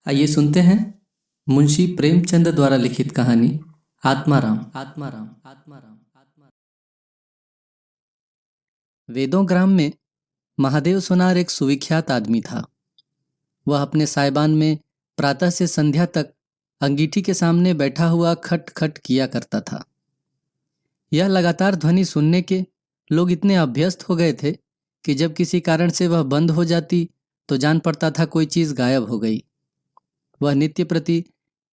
आइए सुनते हैं मुंशी प्रेमचंद द्वारा लिखित कहानी आत्माराम। आत्माराम आत्माराम आत्माराम। वेदों ग्राम में महादेव सोनार एक सुविख्यात आदमी था। वह अपने साइबान में प्रातः से संध्या तक अंगीठी के सामने बैठा हुआ खट खट किया करता था। यह लगातार ध्वनि सुनने के लोग इतने अभ्यस्त हो गए थे कि जब किसी कारण से वह बंद हो जाती तो जान पड़ता था कोई चीज़ गायब हो गई। वह नित्य प्रति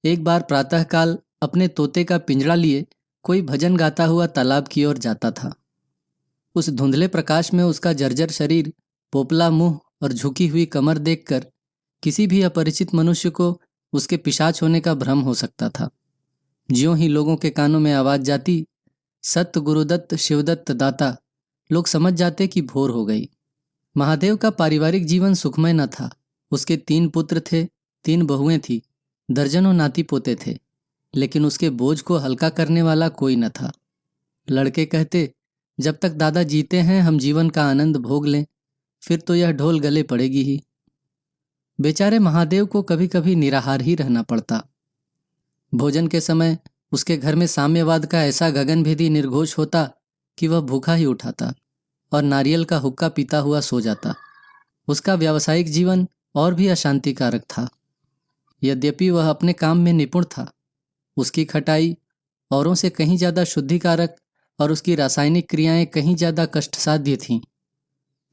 एक बार प्रातःकाल अपने तोते का पिंजड़ा लिए कोई भजन गाता हुआ तालाब की ओर जाता था। उस धुंधले प्रकाश में उसका जर्जर शरीर, पोपला मुंह और झुकी हुई कमर देखकर किसी भी अपरिचित मनुष्य को उसके पिशाच होने का भ्रम हो सकता था। ज्यों ही लोगों के कानों में आवाज जाती, सत गुरुदत्त शिवदत्त दाता, लोग समझ जाते कि भोर हो गई। महादेव का पारिवारिक जीवन सुखमय न था। उसके 3 पुत्र थे, 3 बहुएं थी, दर्जनों नाती पोते थे, लेकिन उसके बोझ को हल्का करने वाला कोई न था। लड़के कहते, जब तक दादा जीते हैं हम जीवन का आनंद भोग लें, फिर तो यह ढोल गले पड़ेगी ही। बेचारे महादेव को कभी कभी निराहार ही रहना पड़ता। भोजन के समय उसके घर में साम्यवाद का ऐसा गगनभेदी निर्घोष होता कि वह भूखा ही उठाता और नारियल का हुक्का पीता हुआ सो जाता। उसका व्यावसायिक जीवन और भी अशांतिकारक था। यद्यपि वह अपने काम में निपुण था, उसकी खटाई औरों से कहीं ज़्यादा शुद्धिकारक और उसकी रासायनिक क्रियाएं कहीं ज़्यादा कष्टसाध्य थीं।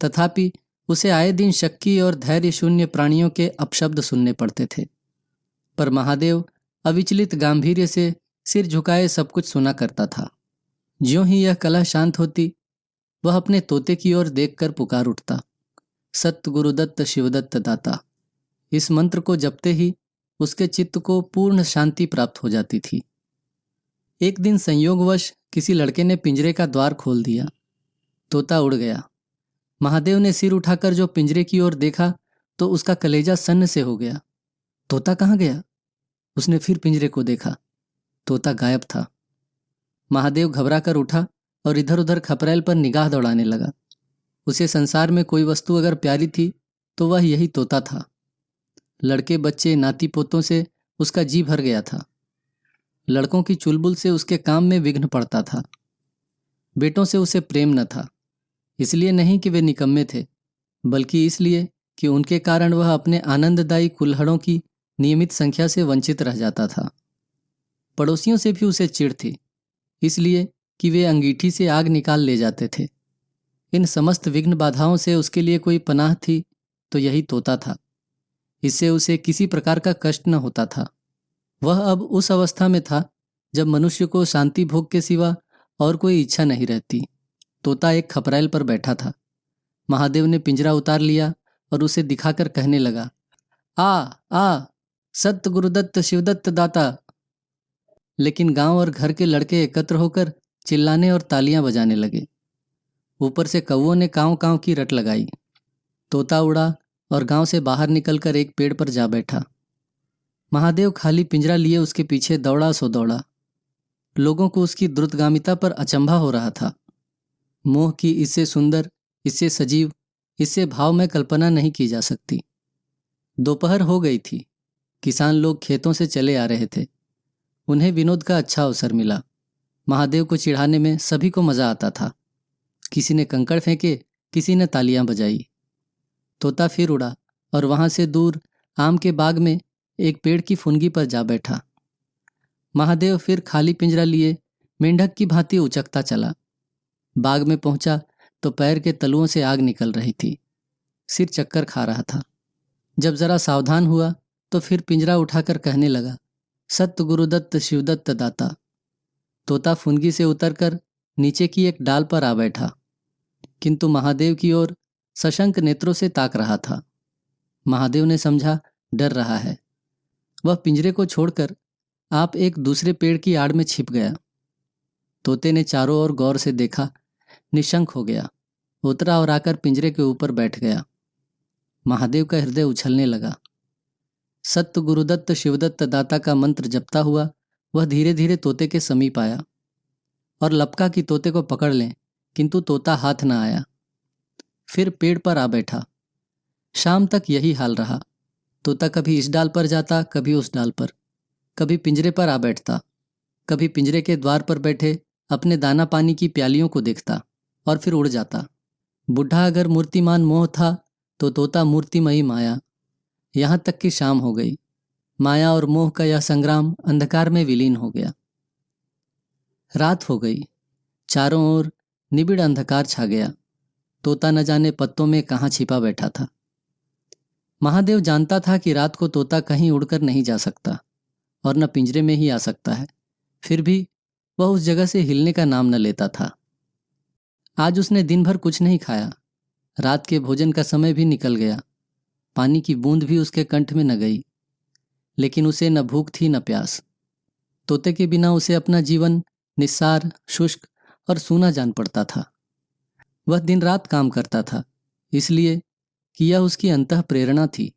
तथापि उसे आए दिन शक्की और धैर्य शून्य प्राणियों के अपशब्द सुनने पड़ते थे। पर महादेव अविचलित गांभीर्य से सिर झुकाए सब कुछ सुना करता था। ज्यों ही यह कलह शांत होती, वह अपने तोते की ओर देखकर पुकार उठता, सत गुरुदत्त शिवदत्त दाता। इस मंत्र को जपते ही उसके चित्त को पूर्ण शांति प्राप्त हो जाती थी। एक दिन संयोगवश किसी लड़के ने पिंजरे का द्वार खोल दिया। तोता उड़ गया। महादेव ने सिर उठाकर जो पिंजरे की ओर देखा तो उसका कलेजा सन्न से हो गया। तोता कहाँ गया? उसने फिर पिंजरे को देखा। तोता गायब था। महादेव घबरा कर उठा और इधर उधर खपरेल पर निगाह दौड़ाने लगा। उसे संसार में कोई वस्तु अगर प्यारी थी तो वह यही तोता था। लड़के बच्चे नाती पोतों से उसका जी भर गया था। लड़कों की चुलबुल से उसके काम में विघ्न पड़ता था। बेटों से उसे प्रेम न था, इसलिए नहीं कि वे निकम्मे थे, बल्कि इसलिए कि उनके कारण वह अपने आनंददायी कुल्हड़ों की नियमित संख्या से वंचित रह जाता था। पड़ोसियों से भी उसे चिढ़ थी, इसलिए कि वे अंगीठी से आग निकाल ले जाते थे। इन समस्त विघ्न बाधाओं से उसके लिए कोई पनाह थी तो यही तोता था। इससे उसे किसी प्रकार का कष्ट न होता था। वह अब उस अवस्था में था जब मनुष्य को शांति भोग के सिवा और कोई इच्छा नहीं रहती। तोता एक खपरेल पर बैठा था। महादेव ने पिंजरा उतार लिया और उसे दिखाकर कहने लगा, आ सत गुरुदत्त शिवदत्त दाता। लेकिन गांव और घर के लड़के एकत्र होकर चिल्लाने और तालियां बजाने लगे। ऊपर से कौवों ने कांव कांव की रट लगाई। तोता उड़ा और गांव से बाहर निकलकर एक पेड़ पर जा बैठा। महादेव खाली पिंजरा लिए उसके पीछे दौड़ा सो दौड़ा। लोगों को उसकी द्रुतगामिता पर अचंभा हो रहा था। मोह की इससे सुंदर, इससे सजीव, इससे भाव में कल्पना नहीं की जा सकती। दोपहर हो गई थी। किसान लोग खेतों से चले आ रहे थे। उन्हें विनोद का अच्छा अवसर मिला। महादेव को चिढ़ाने में सभी को मजा आता था। किसी ने कंकड़ फेंके, किसी ने तालियां बजाई। तोता फिर उड़ा और वहां से दूर आम के बाग में एक पेड़ की फुनगी पर जा बैठा। महादेव फिर खाली पिंजरा लिए मेंढक की भांति उचकता चला। बाग में पहुंचा तो पैर के तलुओं से आग निकल रही थी। सिर चक्कर खा रहा था। जब जरा सावधान हुआ तो फिर पिंजरा उठाकर कहने लगा, सत गुरुदत्त शिवदत्त दाता। तोता फुनगी से उतरकर नीचे की एक डाल पर आ बैठा, किंतु महादेव की ओर सशंक नेत्रों से ताक रहा था। महादेव ने समझा डर रहा है। वह पिंजरे को छोड़कर आप एक दूसरे पेड़ की आड़ में छिप गया। तोते ने चारों ओर गौर से देखा, निशंक हो गया, उतरा और आकर पिंजरे के ऊपर बैठ गया। महादेव का हृदय उछलने लगा। सत्य गुरुदत्त शिवदत्त दाता का मंत्र जपता हुआ वह धीरे धीरे तोते के समीप आया और लपका कि तोते को पकड़ लें, किंतु तोता हाथ न आया। फिर पेड़ पर आ बैठा। शाम तक यही हाल रहा। तोता कभी इस डाल पर जाता, कभी उस डाल पर, कभी पिंजरे पर आ बैठता, कभी पिंजरे के द्वार पर बैठे अपने दाना पानी की प्यालियों को देखता और फिर उड़ जाता। बुढ़ा अगर मूर्तिमान मोह था तो तोता मूर्तिमयी माया। यहाँ तक कि शाम हो गई। माया और मोह का यह संग्राम अंधकार में विलीन हो गया। रात हो गई। चारों ओर निबिड़ अंधकार छा गया। तोता न जाने पत्तों में कहाँ छिपा बैठा था। महादेव जानता था कि रात को तोता कहीं उड़कर नहीं जा सकता और न पिंजरे में ही आ सकता है। फिर भी वह उस जगह से हिलने का नाम न लेता था। आज उसने दिन भर कुछ नहीं खाया। रात के भोजन का समय भी निकल गया। पानी की बूंद भी उसके कंठ में न गई। लेकिन उसे न भूख थी न प्यास। तोते के बिना उसे अपना जीवन निस्सार, शुष्क और सूना जान पड़ता था। वह दिन रात काम करता था, इसलिए कि यह उसकी अंतः प्रेरणा थी।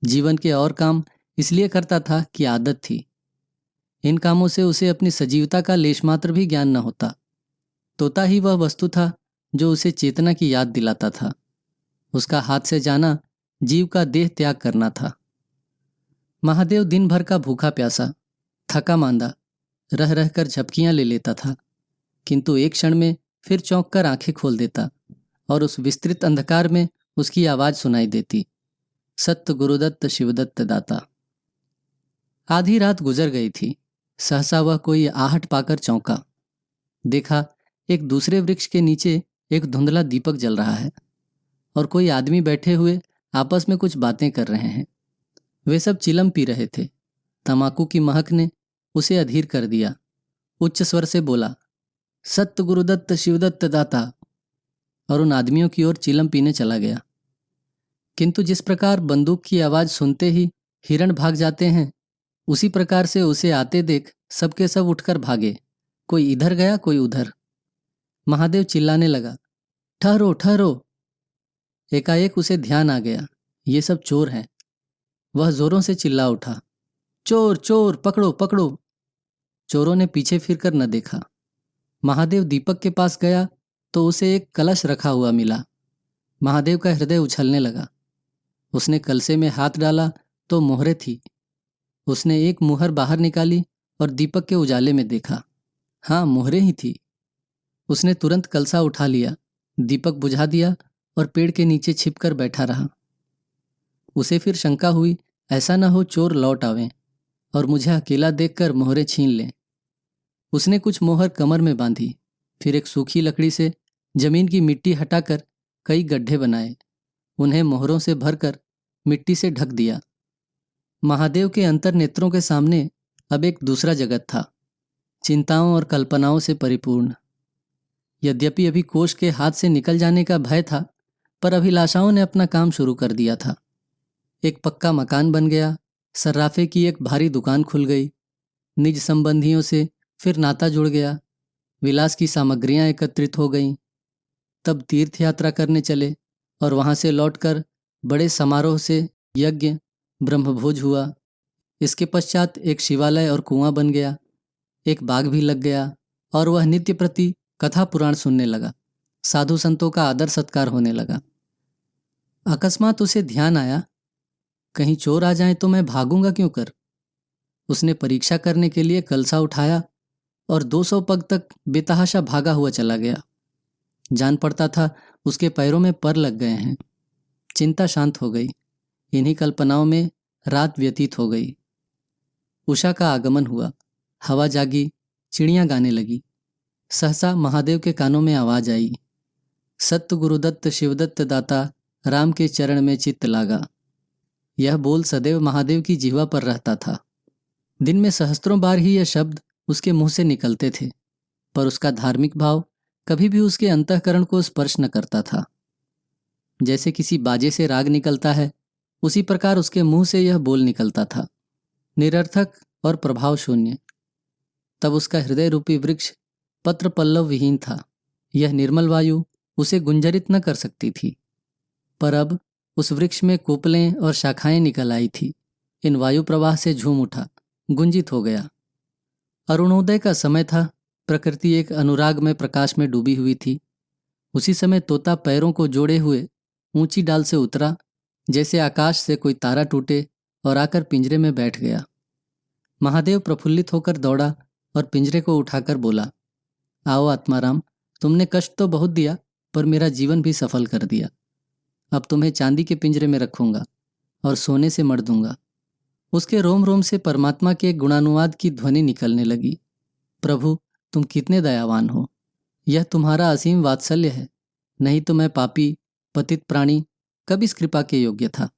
जीवन के और काम इसलिए करता था कि आदत थी। इन कामों से उसे अपनी सजीवता का लेशमात्र भी ज्ञान न होता। तोता ही वह वस्तु था जो उसे चेतना की याद दिलाता था। उसका हाथ से जाना जीव का देह त्याग करना था। महादेव दिन भर का भूखा प्यासा, थका मांदा, रह रहकर झपकियां ले लेता था, किंतु एक क्षण में फिर चौंक कर आंखें खोल देता और उस विस्तृत अंधकार में उसकी आवाज सुनाई देती, सत्य गुरुदत्त शिवदत्त दाता। आधी रात गुजर गई थी। सहसा वह कोई आहट पाकर चौंका। देखा, एक दूसरे वृक्ष के नीचे एक धुंधला दीपक जल रहा है और कोई आदमी बैठे हुए आपस में कुछ बातें कर रहे हैं। वे सब चिलम पी रहे थे। तमाकू की महक ने उसे अधीर कर दिया। उच्च स्वर से बोला, सत्य गुरुदत्त शिवदत्त दाता, और उन आदमियों की ओर चिलम पीने चला गया। किंतु जिस प्रकार बंदूक की आवाज सुनते ही हिरण भाग जाते हैं, उसी प्रकार से उसे आते देख सबके सब उठकर भागे। कोई इधर गया, कोई उधर। महादेव चिल्लाने लगा, ठहरो ठहरो। एकाएक उसे ध्यान आ गया, ये सब चोर हैं। वह जोरों से चिल्ला उठा, चोर चोर, पकड़ो पकड़ो। चोरों ने पीछे फिरकर न देखा। महादेव दीपक के पास गया तो उसे एक कलश रखा हुआ मिला। महादेव का हृदय उछलने लगा। उसने कलसे में हाथ डाला तो मोहरे थी। उसने एक मुहर बाहर निकाली और दीपक के उजाले में देखा। हाँ, मोहरे ही थी। उसने तुरंत कलसा उठा लिया, दीपक बुझा दिया और पेड़ के नीचे छिपकर बैठा रहा। उसे फिर शंका हुई, ऐसा न हो चोर लौट आवें और मुझे अकेला देखकर मोहरे छीन लें। उसने कुछ मोहर कमर में बांधी, फिर एक सूखी लकड़ी से जमीन की मिट्टी हटाकर कई गड्ढे बनाए, उन्हें मोहरों से भरकर मिट्टी से ढक दिया। महादेव के अंतर नेत्रों के सामने अब एक दूसरा जगत था, चिंताओं और कल्पनाओं से परिपूर्ण। यद्यपि अभी कोष के हाथ से निकल जाने का भय था, पर अभिलाषाओं ने अपना काम शुरू कर दिया था। एक पक्का मकान बन गया, सर्राफे की एक भारी दुकान खुल गई, निज संबंधियों से फिर नाता जुड़ गया, विलास की सामग्रियां एकत्रित हो गईं। तब तीर्थ यात्रा करने चले और वहां से लौटकर बड़े समारोह से यज्ञ ब्रह्मभोज हुआ। इसके पश्चात एक शिवालय और कुआं बन गया, एक बाग भी लग गया और वह नित्य प्रति कथा पुराण सुनने लगा। साधु संतों का आदर सत्कार होने लगा। अकस्मात उसे ध्यान आया, कहीं चोर आ जाए तो मैं भागूंगा क्यों कर। उसने परीक्षा करने के लिए कलसा उठाया और 200 पग तक बेतहाशा भागा हुआ चला गया। जान पड़ता था उसके पैरों में पर लग गए हैं। चिंता शांत हो गई। इन्हीं कल्पनाओं में रात व्यतीत हो गई। उषा का आगमन हुआ, हवा जागी, चिड़ियां गाने लगी। सहसा महादेव के कानों में आवाज आई, सत्य गुरुदत्त शिवदत्त दाता, राम के चरण में चित्त लागा। यह बोल सदैव महादेव की जिह्वा पर रहता था। दिन में सहस्त्रों बार ही यह शब्द उसके मुंह से निकलते थे, पर उसका धार्मिक भाव कभी भी उसके अंतःकरण को स्पर्श न करता था। जैसे किसी बाजे से राग निकलता है, उसी प्रकार उसके मुंह से यह बोल निकलता था, निरर्थक और प्रभाव शून्य। तब उसका हृदय रूपी वृक्ष पत्र पल्लव विहीन था। यह निर्मल वायु उसे गुंजरित न कर सकती थी, पर अब उस वृक्ष में कोपलें और शाखाएं निकल आई थी। इन वायु प्रवाह से झूम उठा, गुंजित हो गया। अरुणोदय का समय था। प्रकृति एक अनुराग में प्रकाश में डूबी हुई थी। उसी समय तोता पैरों को जोड़े हुए ऊंची डाल से उतरा जैसे आकाश से कोई तारा टूटे और आकर पिंजरे में बैठ गया। महादेव प्रफुल्लित होकर दौड़ा और पिंजरे को उठाकर बोला, आओ आत्माराम, तुमने कष्ट तो बहुत दिया पर मेरा जीवन भी सफल कर दिया। अब तुम्हें चांदी के पिंजरे में रखूंगा और सोने से मढ़ दूंगा। उसके रोम रोम से परमात्मा के गुणानुवाद की ध्वनि निकलने लगी। प्रभु, तुम कितने दयावान हो, यह तुम्हारा असीम वात्सल्य है, नहीं तो मैं पापी पतित प्राणी कब इस कृपा के योग्य था।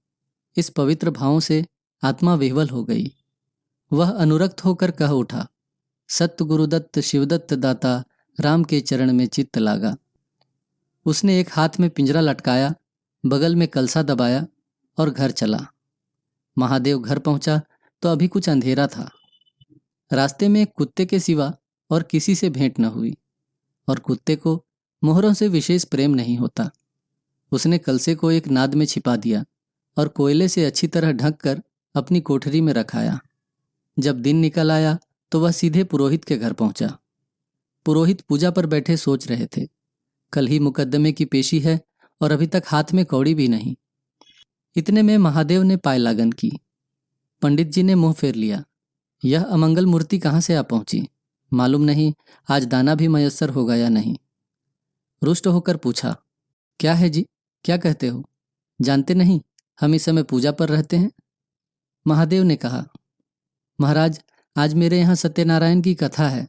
इस पवित्र भावों से आत्मा विह्वल हो गई। वह अनुरक्त होकर कह उठा, सत्य गुरुदत्त शिवदत्त दाता, राम के चरण में चित्त लागा। उसने एक हाथ में पिंजरा लटकाया, बगल में कलसा दबाया और घर चला। महादेव घर पहुंचा तो अभी कुछ अंधेरा था। रास्ते में एक कुत्ते के सिवा और किसी से भेंट न हुई, और कुत्ते को मोहरों से विशेष प्रेम नहीं होता। उसने कलसे को एक नाद में छिपा दिया और कोयले से अच्छी तरह ढक कर अपनी कोठरी में रखाया। जब दिन निकल आया तो वह सीधे पुरोहित के घर पहुंचा। पुरोहित पूजा पर बैठे सोच रहे थे, कल ही मुकदमे की पेशी है और अभी तक हाथ में कौड़ी भी नहीं। इतने में महादेव ने पायलागन की। पंडित जी ने मुंह फेर लिया, यह अमंगल मूर्ति कहाँ से आ पहुंची, मालूम नहीं आज दाना भी मयस्सर होगा या नहीं। रुष्ट होकर पूछा, क्या है जी, क्या कहते हो, जानते नहीं हम इस समय पूजा पर रहते हैं। महादेव ने कहा, महाराज आज मेरे यहाँ सत्यनारायण की कथा है।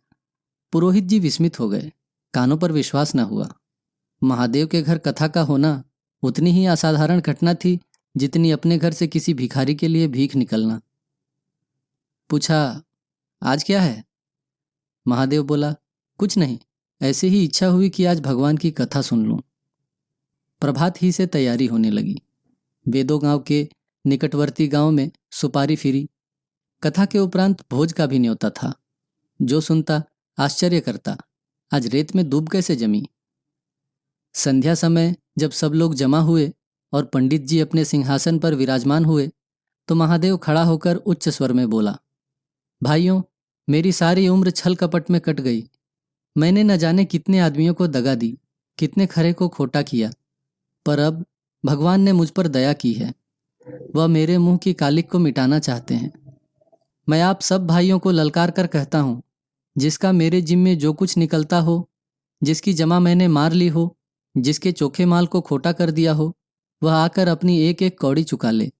पुरोहित जी विस्मित हो गए, कानों पर विश्वास न हुआ। महादेव के घर कथा का होना उतनी ही असाधारण घटना थी जितनी अपने घर से किसी भिखारी के लिए भीख निकलना। पूछा, आज क्या है। महादेव बोला, कुछ नहीं, ऐसे ही इच्छा हुई कि आज भगवान की कथा सुन लूं। प्रभात ही से तैयारी होने लगी। बेदो गांव के निकटवर्ती गांव में सुपारी फिरी। कथा के उपरांत भोज का भी न्योता था। जो सुनता आश्चर्य करता, आज रेत में दूब कैसे जमी। संध्या समय जब सब लोग जमा हुए और पंडित जी अपने सिंहासन पर विराजमान हुए तो महादेव खड़ा होकर उच्च स्वर में बोला, भाइयों, मेरी सारी उम्र छल कपट में कट गई। मैंने न जाने कितने आदमियों को दगा दी, कितने खरे को खोटा किया, पर अब भगवान ने मुझ पर दया की है। वह मेरे मुंह की कालिक को मिटाना चाहते हैं। मैं आप सब भाइयों को ललकार कर कहता हूँ, जिसका मेरे जिम्मे जो कुछ निकलता हो, जिसकी जमा मैंने मार ली हो, जिसके चोखे माल को खोटा कर दिया हो, वह आकर अपनी एक एक कौड़ी चुका ले।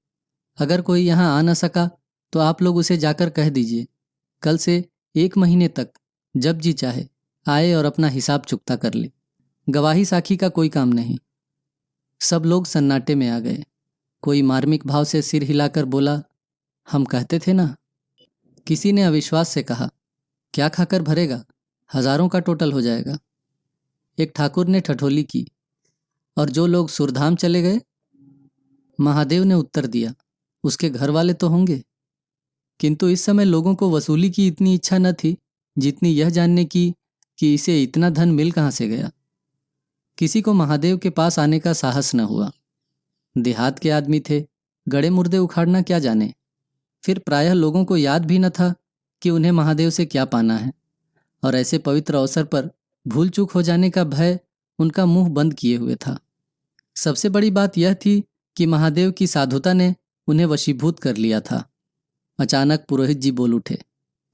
अगर कोई यहाँ आ न सका तो आप लोग उसे जाकर कह दीजिए, कल से 1 महीने तक जब जी चाहे आए और अपना हिसाब चुकता कर ले। गवाही साखी का कोई काम नहीं। सब लोग सन्नाटे में आ गए। कोई मार्मिक भाव से सिर हिलाकर बोला, हम कहते थे ना। किसी ने अविश्वास से कहा, क्या खाकर भरेगा, हजारों का टोटल हो जाएगा। एक ठाकुर ने ठठोली की, और जो लोग सुरधाम चले गए। महादेव ने उत्तर दिया, उसके घर वाले तो होंगे। किंतु इस समय लोगों को वसूली की इतनी इच्छा न थी जितनी यह जानने की कि इसे इतना धन मिल कहाँ से गया। किसी को महादेव के पास आने का साहस न हुआ। देहात के आदमी थे, गड़े मुर्दे उखाड़ना क्या जाने। फिर प्रायः लोगों को याद भी न था कि उन्हें महादेव से क्या पाना है, और ऐसे पवित्र अवसर पर भूल चूक हो जाने का भय उनका मुंह बंद किए हुए था। सबसे बड़ी बात यह थी कि महादेव की साधुता ने उन्हें वशीभूत कर लिया था। अचानक पुरोहित जी बोल उठे,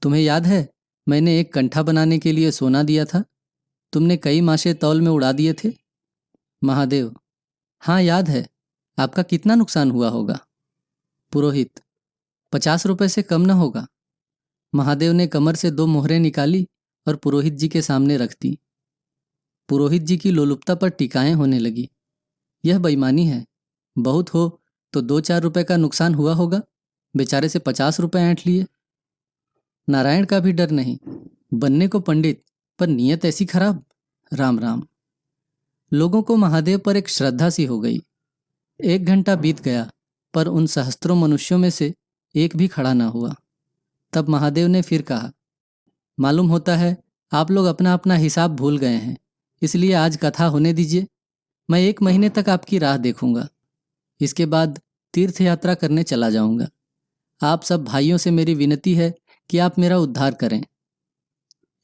तुम्हें याद है मैंने एक कंठा बनाने के लिए सोना दिया था, तुमने कई माशे तौल में उड़ा दिए थे। महादेव, हाँ याद है, आपका कितना नुकसान हुआ होगा। पुरोहित, 50 रुपए से कम न होगा। महादेव ने कमर से 2 मोहरें निकाली और पुरोहित जी के सामने रख दी। पुरोहित जी की लोलुपता पर टिकाएं होने लगी। यह बेईमानी है, बहुत हो तो 2-4 रुपए का नुकसान हुआ होगा, बेचारे से 50 रुपए ऐंठ लिए। नारायण का भी डर नहीं, बनने को पंडित पर नीयत ऐसी खराब। राम राम। लोगों को महादेव पर एक श्रद्धा सी हो गई। 1 घंटा बीत गया पर उन सहस्त्रों मनुष्यों में से एक भी खड़ा ना हुआ। तब महादेव ने फिर कहा, मालूम होता है आप लोग अपना अपना हिसाब भूल गए हैं, इसलिए आज कथा होने दीजिए। मैं 1 महीने तक आपकी राह देखूंगा, इसके बाद तीर्थ यात्रा करने चला जाऊंगा। आप सब भाइयों से मेरी विनती है कि आप मेरा उद्धार करें।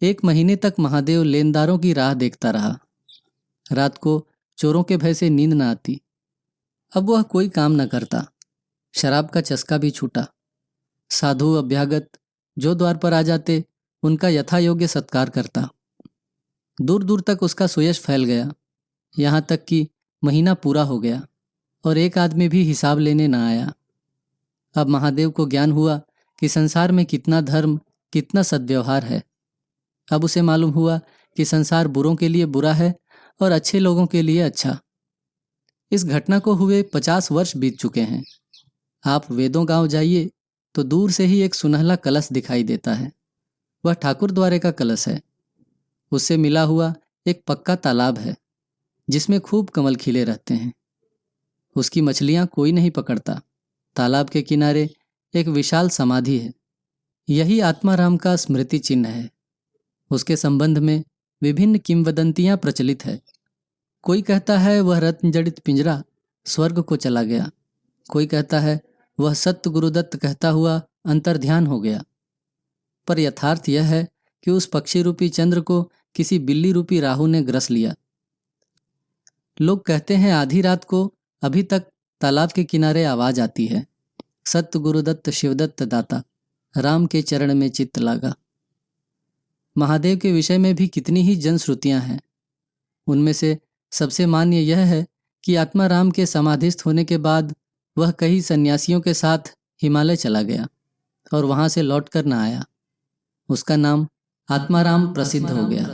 1 महीने तक महादेव लेनदारों की राह देखता रहा। रात को चोरों के भय से नींद न आती। अब वह कोई काम न करता। शराब का चस्का भी छूटा। साधु अभ्यागत जो द्वार पर आ जाते उनका यथा योग्य सत्कार करता। दूर दूर तक उसका सुयश फैल गया, यहाँ तक कि महीना पूरा हो गया और एक आदमी भी हिसाब लेने न आया। अब महादेव को ज्ञान हुआ कि संसार में कितना धर्म, कितना सद्व्यवहार है। अब उसे मालूम हुआ कि संसार बुरों के लिए बुरा है और अच्छे लोगों के लिए अच्छा। इस घटना को हुए 50 वर्ष बीत चुके हैं। आप वेदों गांव जाइए तो दूर से ही एक सुनहला कलश दिखाई देता है। वह ठाकुर द्वारे का कलश है। उससे मिला हुआ एक पक्का तालाब है जिसमें खूब कमल खिले रहते हैं। उसकी मछलियां कोई नहीं पकड़ता। तालाब के किनारे एक विशाल समाधि है। यही आत्माराम का स्मृति चिन्ह है। उसके संबंध में विभिन्न किंवदंतियां प्रचलित है। कोई कहता है वह रत्न जड़ित पिंजरा स्वर्ग को चला गया। कोई कहता है वह सत्य गुरुदत्त कहता हुआ अंतर्ध्यान हो गया। पर यथार्थ यह है कि उस पक्षी रूपी चंद्र को किसी बिल्ली रूपी राहु ने ग्रस लिया। लोग कहते हैं आधी रात को अभी तक तालाब के किनारे आवाज आती है, सत्य गुरुदत्त शिवदत्त दाता, राम के चरण में चित्त लागा। महादेव के विषय में भी कितनी ही जनश्रुतियां हैं। उनमें से सबसे मान्य यह है कि आत्माराम के समाधिस्थ होने के बाद वह कई सन्यासियों के साथ हिमालय चला गया और वहां से लौटकर न आया। उसका नाम आत्माराम प्रसिद्ध हो गया।